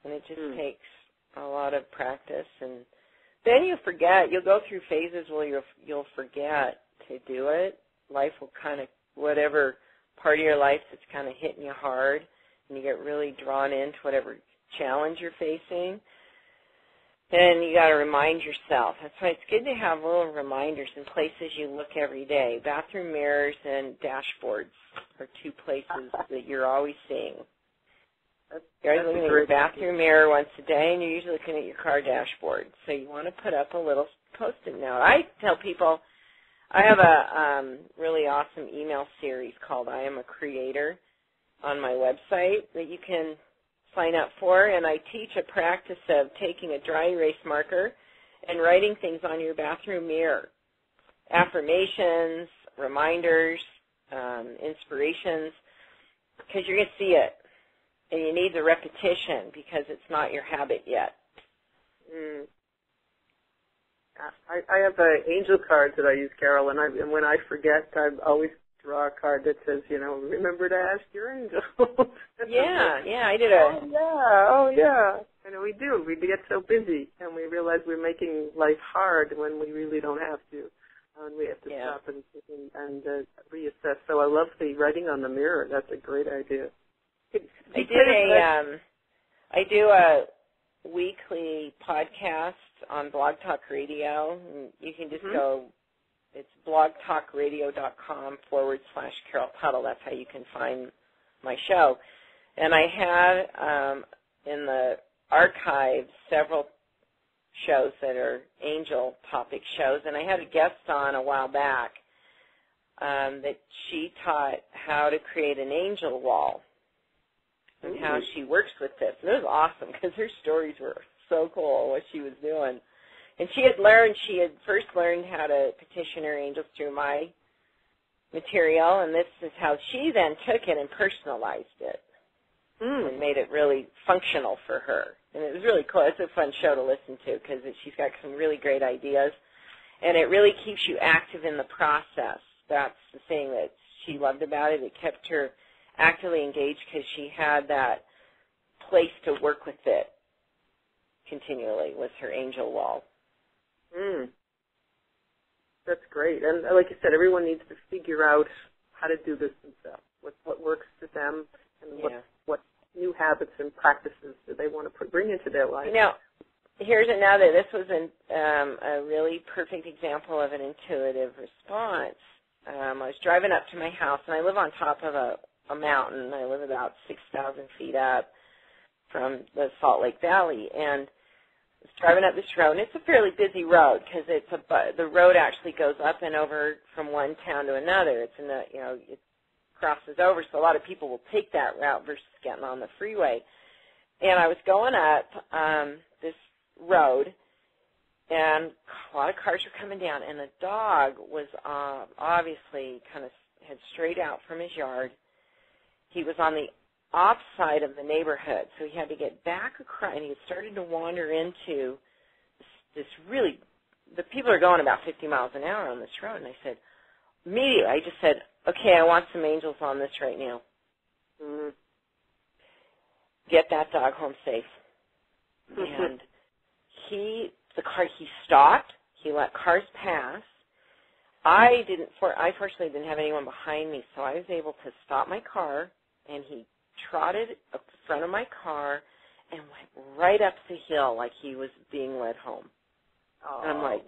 And it just takes a lot of practice. And then you forget. You'll go through phases where you'll forget to do it. Life will kind of, whatever part of your life that's kind of hitting you hard, and you get really drawn into whatever challenge you're facing, then you got to remind yourself. That's why it's good to have little reminders in places you look every day. Bathroom mirrors and dashboards are two places that you're always seeing. You're always looking at your bathroom mirror once a day, and you're usually looking at your car dashboard. So you want to put up a little Post-it note. I tell people I have a really awesome email series called I Am a Creator on my website that you can sign up for, and I teach a practice of taking a dry erase marker and writing things on your bathroom mirror, affirmations, reminders, inspirations, because you're going to see it, and you need the repetition because it's not your habit yet. I have angel cards that I use, Carol, and when I forget, I always draw a card that says, remember to ask your angels. Yeah, I did Oh, yeah. And we do. We get so busy, and we realize we're making life hard when we really don't have to. And we have to stop and reassess. So I love the writing on the mirror. That's a great idea. I do a weekly podcast on Blog Talk Radio. You can just go, it's blogtalkradio.com/Carol Tuttle. That's how you can find my show. And I had in the archives several shows that are angel topic shows, and I had a guest on a while back that she taught how to create an angel wall and how she works with this. And it was awesome because her stories were so cool, what she was doing. And she had first learned how to petition her angels through my material, and this is how she then took it and personalized it and made it really functional for her. And it was really cool. It's a fun show to listen to because she's got some really great ideas, and it really keeps you active in the process. That's the thing that she loved about it. It kept her actively engaged because she had that place to work with it continually with her angel wall. That's great. And like you said, everyone needs to figure out how to do this themselves, what works for them, and what new habits and practices do they want to bring into their life. Here's another. This was a really perfect example of an intuitive response. I was driving up to my house, and I live on top of a mountain. I live about 6,000 feet up from the Salt Lake Valley, and I was driving up this road, and it's a fairly busy road because the road actually goes up and over from one town to another. It's it crosses over, so a lot of people will take that route versus getting on the freeway. And I was going up this road, and a lot of cars were coming down, and the dog was obviously kind of had strayed out from his yard. He was on the off side of the neighborhood, so he had to get back across, and he was starting to wander into this really, the people are going about 50 miles an hour on this road, and immediately I just said, okay, I want some angels on this right now. Get that dog home safe. And he stopped, he let cars pass. I fortunately didn't have anyone behind me, so I was able to stop my car, and he trotted up the front of my car and went right up the hill like he was being led home. And I'm like,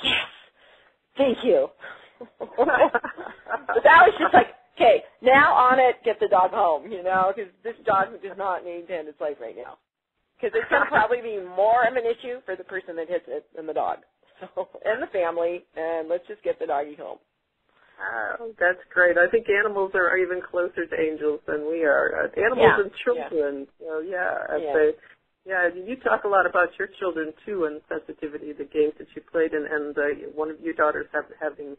yes, thank you. But that was just like, okay, now on it, get the dog home, because this dog does not need to end its life right now. Because it's going to probably be more of an issue for the person that hits it than the dog. So, and the family, and let's just get the doggy home. Oh, that's great. I think animals are even closer to angels than we are. Animals and children. You talk a lot about your children, too, and sensitivity, the games that you played, and one of your daughters having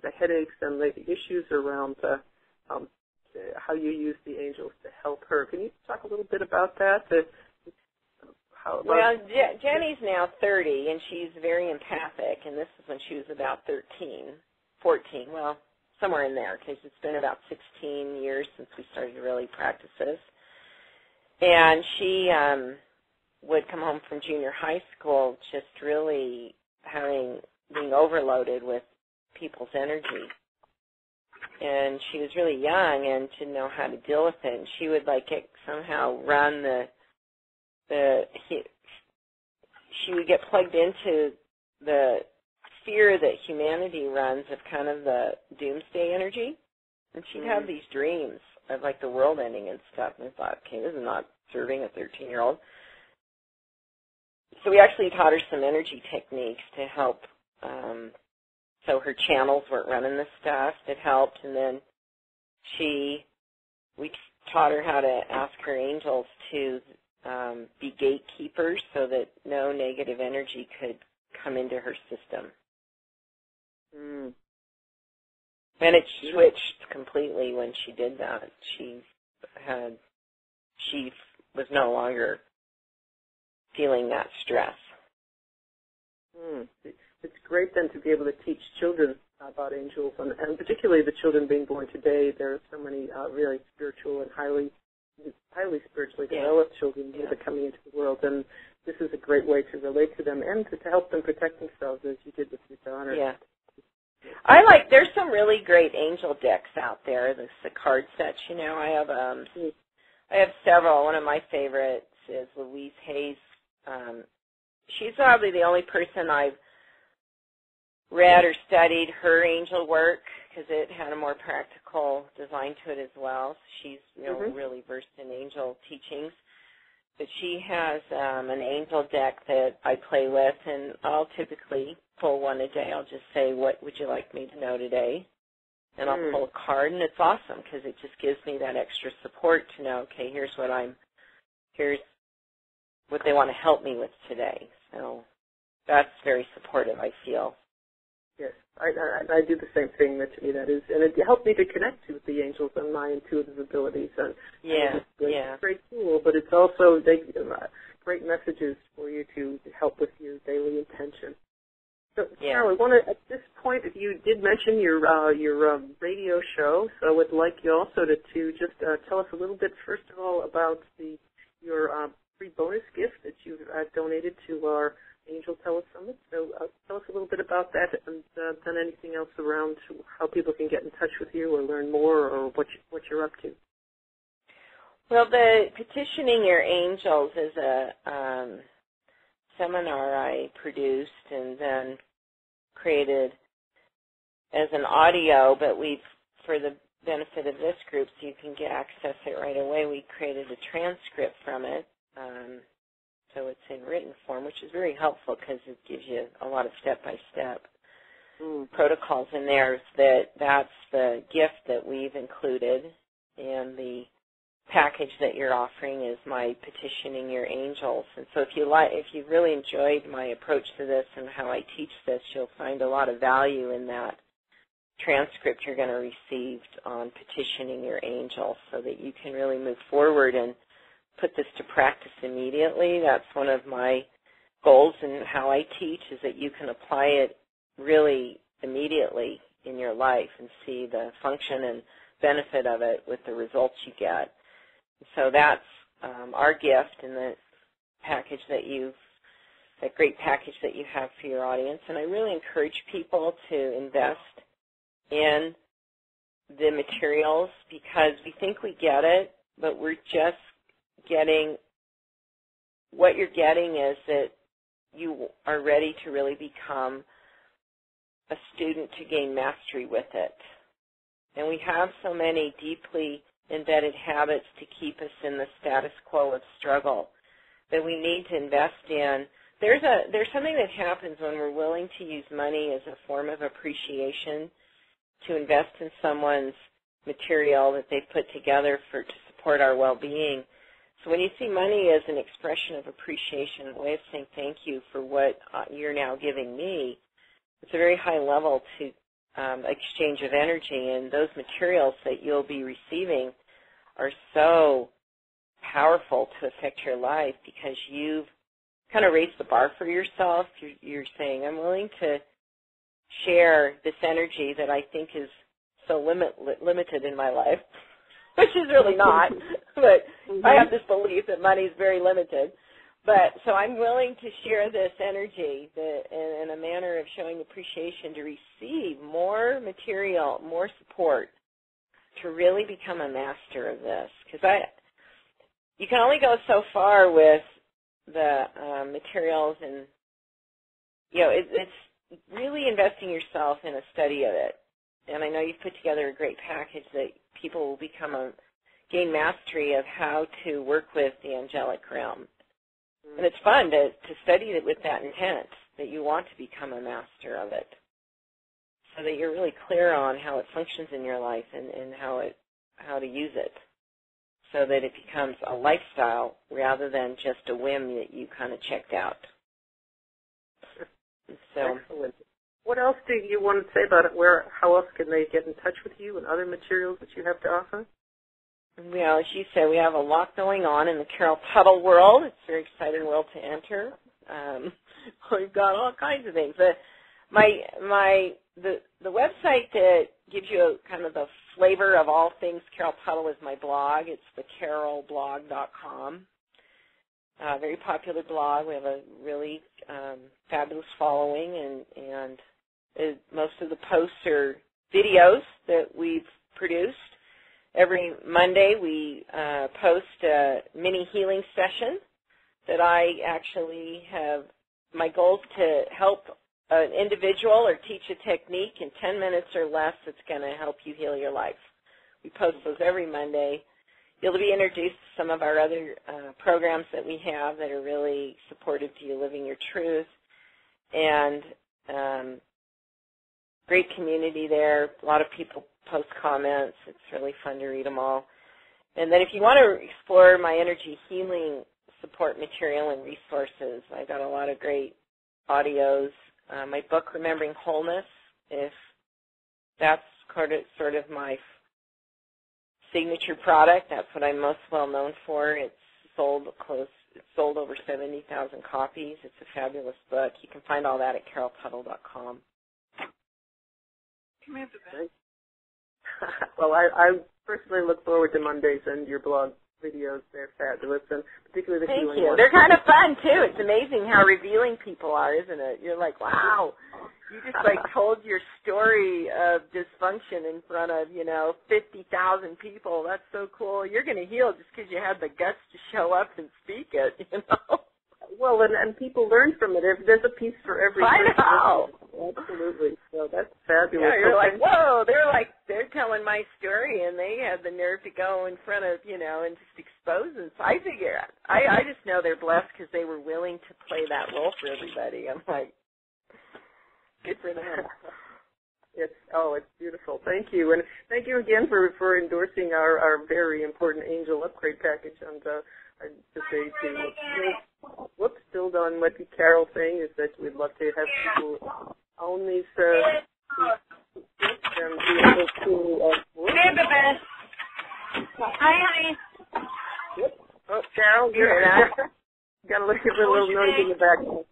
the headaches and the issues around how you use the angels to help her. Can you talk a little bit about that? Jenny's now 30, and she's very empathic, and this is when she was about 14, well, somewhere in there, because it's been about 16 years since we started to really practice this. And she would come home from junior high school just really being overloaded with people's energy. And she was really young and didn't know how to deal with it. And she would somehow run she would get plugged into the fear that humanity runs of kind of the doomsday energy. And she'd have these dreams of, like, the world ending and stuff. And I thought, okay, this is not serving a 13-year-old. So we actually taught her some energy techniques to help. So her channels weren't running this stuff. It helped. And then we taught her how to ask her angels to be gatekeepers so that no negative energy could come into her system. Mm. And it switched completely when she did that. She was no longer feeling that stress. It's great then to be able to teach children about angels, and particularly the children being born today. There are so many really spiritual and highly spiritually developed children that are coming into the world, and this is a great way to relate to them and to help them protect themselves, as you did with your daughter. Yeah. There's some really great angel decks out there, the card sets, you know. I have several. One of my favorites is Louise Hay's. She's probably the only person I've read or studied her angel work, because it had a more practical design to it as well. She's really versed in angel teachings. But she has an angel deck that I play with, and I'll typically pull one a day. I'll just say, what would you like me to know today? And I'll pull a card, and it's awesome because it just gives me that extra support to know, okay, here's what they want to help me with today. So that's very supportive, I feel. Yes, I do the same thing. That is, and it helped me to connect with the angels and my intuitive abilities. And it's a great tool, but it's also great messages for you to help with your daily intention. So, Carol, I want to, at this point, if you did mention your radio show, so I would like you also to just tell us a little bit, first of all, about your free bonus gift that you've donated to our Angel Telesummit. So tell us a little bit about that, and then anything else around how people can get in touch with you or learn more, or what you're up to. Well, the Petitioning Your Angels is a seminar I produced and then created as an audio, but for the benefit of this group, so you can access it right away, we created a transcript from it. So it's in written form, which is very helpful because it gives you a lot of step-by-step protocols in there. That's the gift that we've included, and the package that you're offering is my Petitioning Your Angels. And so if you really enjoyed my approach to this and how I teach this, you'll find a lot of value in that transcript you're going to receive on Petitioning Your Angels, so that you can really move forward and put this to practice immediately. That's one of my goals in how I teach, is that you can apply it really immediately in your life and see the function and benefit of it with the results you get. So that's our gift in the package that great package that you have for your audience. And I really encourage people to invest in the materials, because we think we get it, but we're just what you're getting is that you are ready to really become a student to gain mastery with it. And we have so many deeply embedded habits to keep us in the status quo of struggle that we need to invest in. There's something that happens when we're willing to use money as a form of appreciation to invest in someone's material that they've put together to support our well-being. So when you see money as an expression of appreciation, a way of saying thank you for what you're now giving me, it's a very high level to exchange of energy, and those materials that you'll be receiving are so powerful to affect your life because you've kind of raised the bar for yourself. You're saying, I'm willing to share this energy that I think is so limited in my life, which is really not, but I have this belief that money is very limited. But so I'm willing to share this energy in a manner of showing appreciation to receive more material, more support to really become a master of this. Because you can only go so far with the materials, and it's really investing yourself in a study of it and I know you've put together a great package that people will gain mastery of how to work with the angelic realm. And it's fun to study it with that intent, that you want to become a master of it, so that you're really clear on how it functions in your life and how to use it, so that it becomes a lifestyle rather than just a whim that you kind of checked out. So, excellent. What else do you want to say about it? How else can they get in touch with you and other materials that you have to offer? Well, as you said, we have a lot going on in the Carol Tuttle world. It's a very exciting world to enter. We've got all kinds of things. But the website that gives you kind of the flavor of all things Carol Tuttle is my blog. It's thecarolblog.com. Very popular blog. We have a really fabulous following, and most of the posts are videos that we've produced. Every Monday we post a mini healing session that I actually have. My goal is to help an individual or teach a technique in 10 minutes or less that's going to help you heal your life. We post those every Monday. You'll be introduced to some of our other programs that we have that are really supportive to you living your truth. And great community there. A lot of people post comments. It's really fun to read them all. And then if you want to explore my energy healing support material and resources, I got a lot of great audios. My book, Remembering Wholeness, if that's sort of my signature product. That's what I'm most well known for. It's sold over 70,000 copies. It's a fabulous book. You can find all that at caroltuttle.com. Come here, Beth. Well, I personally look forward to Mondays and your blog videos. They're fabulous, and particularly the healing ones. They're kind of fun, too. It's amazing how revealing people are, isn't it? You're like, wow. You just, told your story of dysfunction in front of, 50,000 people. That's so cool. You're going to heal just because you had the guts to show up and speak it, Well, and people learn from it. There's a piece for every person. I know. Absolutely. So that's fabulous. Yeah, you're like, whoa, they're telling my story, and they had the nerve to go in front of, and just expose them. So I figure, I just know they're blessed because they were willing to play that role for everybody. I'm like, good for them. It's beautiful. Thank you. And thank you again for endorsing our very important angel upgrade package. And I just say build on what Carol's saying is that we'd love to have people own these and be able to Hi, honey. Yep. Oh, Carol, you hear that? Got a little noise in the background.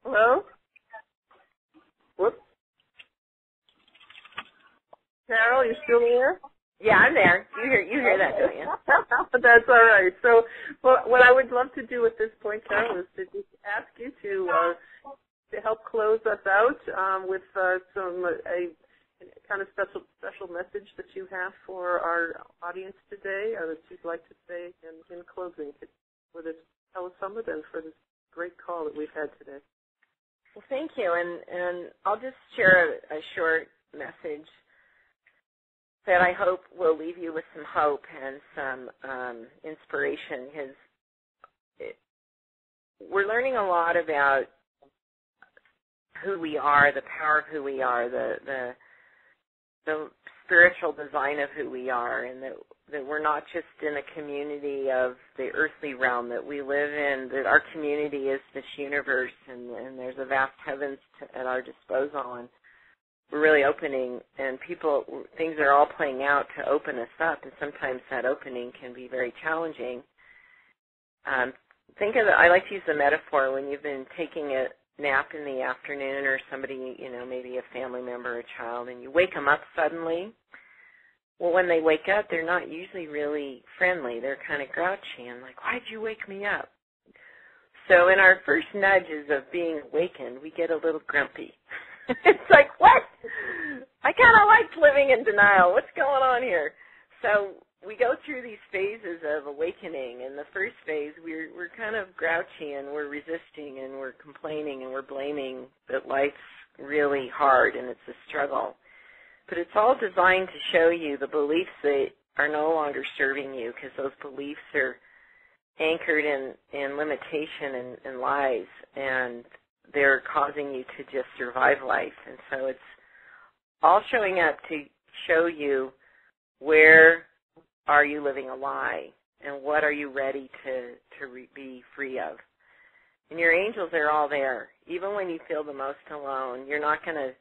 Hello? Whoops. Carol, you still there? Yeah, I'm there. You hear that, don't you? That's all right. So what I would love to do at this point, Carol, is to just ask you to help close us out with a kind of special message that you have for our audience today, or that you'd like to say in closing for this Telesummit and for this great call that we've had today. Well, thank you, and I'll just share a short message that I hope will leave you with some hope and some inspiration, because we're learning a lot about who we are, the power of who we are, the spiritual design of who we are, and that we're not just in a community of the earthly realm that we live in, that our community is this universe, and there's a vast heavens at our disposal, and we're really opening, and things are all playing out to open us up, and sometimes that opening can be very challenging. Think of it, I like to use the metaphor when you've been taking a nap in the afternoon, or somebody, maybe a family member or a child, and you wake them up suddenly. Well, when they wake up, they're not usually really friendly. They're kind of grouchy and like, why'd you wake me up? So in our first nudges of being awakened, we get a little grumpy. It's like, what? I kind of liked living in denial. What's going on here? So we go through these phases of awakening. In the first phase, we're kind of grouchy, and we're resisting, and we're complaining, and we're blaming that life's really hard and it's a struggle. But it's all designed to show you the beliefs that are no longer serving you, because those beliefs are anchored in limitation and lies, and they're causing you to just survive life. And so it's all showing up to show you where are you living a lie and what are you ready to be free of. And your angels are all there. Even when you feel the most alone, you're not going to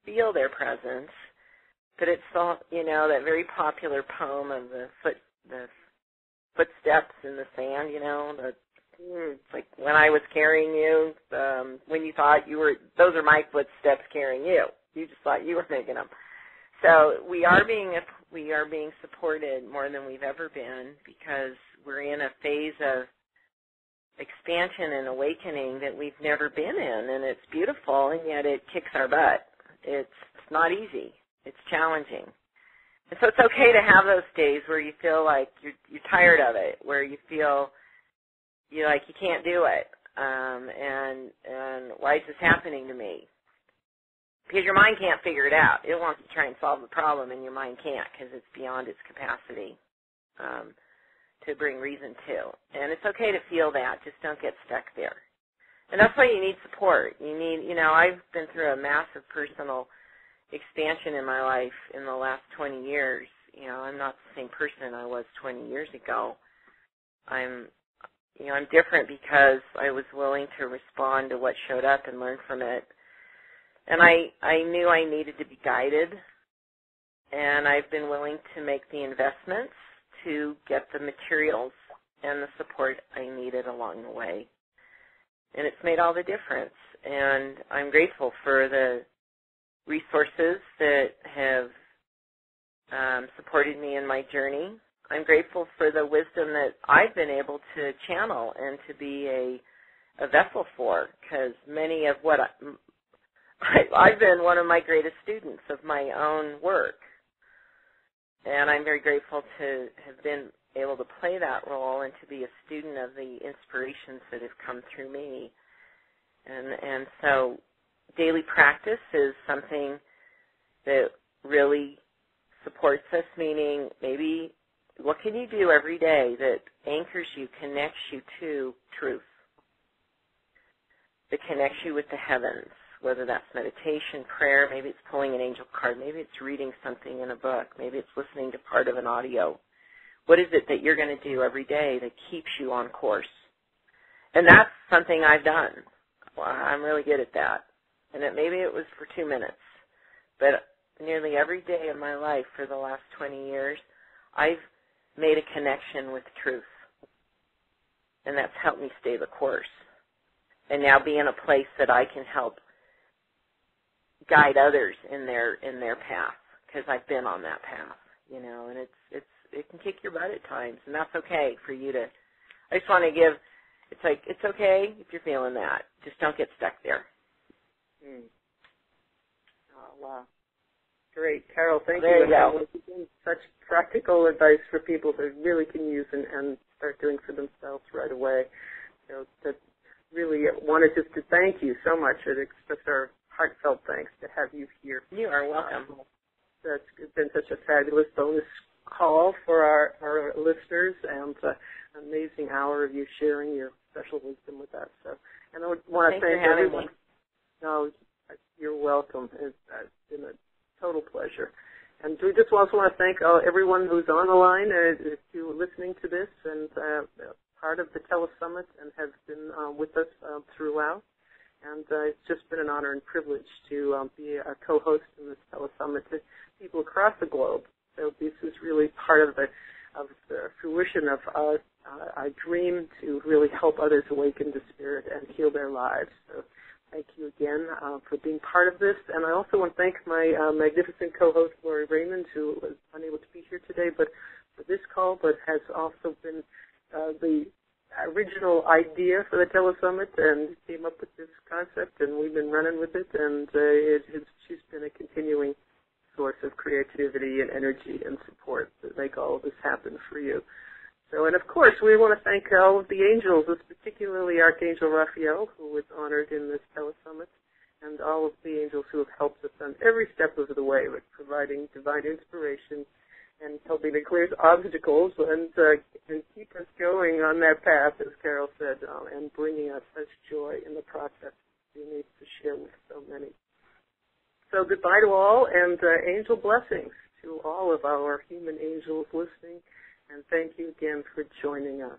feel their presence. But it's all, that very popular poem of the footsteps in the sand, it's like when I was carrying you, when you thought those are my footsteps carrying you. You just thought you were making them. So we are being supported more than we've ever been, because we're in a phase of expansion and awakening that we've never been in, and it's beautiful, and yet it kicks our butt. It's not easy. It's challenging. And so it's okay to have those days where you feel like you're tired of it, where you feel you can't do it, and why is this happening to me? Because your mind can't figure it out. It wants to try and solve the problem, and your mind can't, because it's beyond its capacity to bring reason to. And it's okay to feel that. Just don't get stuck there. And that's why you need support. You need, I've been through a massive personal expansion in my life in the last 20 years. I'm not the same person I was 20 years ago. I'm different because I was willing to respond to what showed up and learn from it. And I knew I needed to be guided, and I've been willing to make the investments to get the materials and the support I needed along the way. And it's made all the difference. And I'm grateful for the resources that have supported me in my journey. I'm grateful for the wisdom that I've been able to channel and to be a vessel for, because many of what I've been one of my greatest students of my own work. And I'm very grateful to have been able to play that role and to be a student of the inspirations that have come through me. And so daily practice is something that really supports us, meaning maybe what can you do every day that anchors you, connects you to truth, that connects you with the heavens, whether that's meditation, prayer, maybe it's pulling an angel card, maybe it's reading something in a book, maybe it's listening to part of an audio. What is it that you're going to do every day that keeps you on course? And that's something I've done. Well, I'm really good at that. And maybe it was for 2 minutes, but nearly every day of my life for the last 20 years, I've made a connection with truth, and that's helped me stay the course, and now be in a place that I can help guide others in their path, because I've been on that path, and it can kick your butt at times, and that's okay for you to. I just want to give. It's okay if you're feeling that. Just don't get stuck there. Oh, wow. Great. Carol, thank there you. There you go. Such practical advice for people who really can use and start doing for themselves right away. That really wanted just to thank you so much and express our heartfelt thanks to have you here. You are welcome. It's been such a fabulous bonus call for our listeners, and an amazing hour of you sharing your special wisdom with us. And I want to thank everyone. No, you're welcome. It's been a total pleasure. And we just also want to thank everyone who's on the line to listening to this and part of the Telesummit and have been with us throughout. And it's just been an honor and privilege to be a co-host in this Telesummit to people across the globe. So this is really part of the fruition of our dream to really help others awaken to spirit and heal their lives. So thank you again for being part of this. And I also want to thank my magnificent co-host, Lori Raymond, who was unable to be here today but for this call, but has also been the original idea for the Telesummit and came up with this concept, and we've been running with it, and she's been a continuing source of creativity and energy and support to make all of this happen for you. So, and of course, we want to thank all of the angels, particularly Archangel Raphael, who was honored in this Telesummit, and all of the angels who have helped us on every step of the way with providing divine inspiration and helping to clear obstacles and keep us going on that path, as Carol said, and bringing us such joy in the process we need to share with so many. So goodbye to all, and angel blessings to all of our human angels listening, and thank you again for joining us.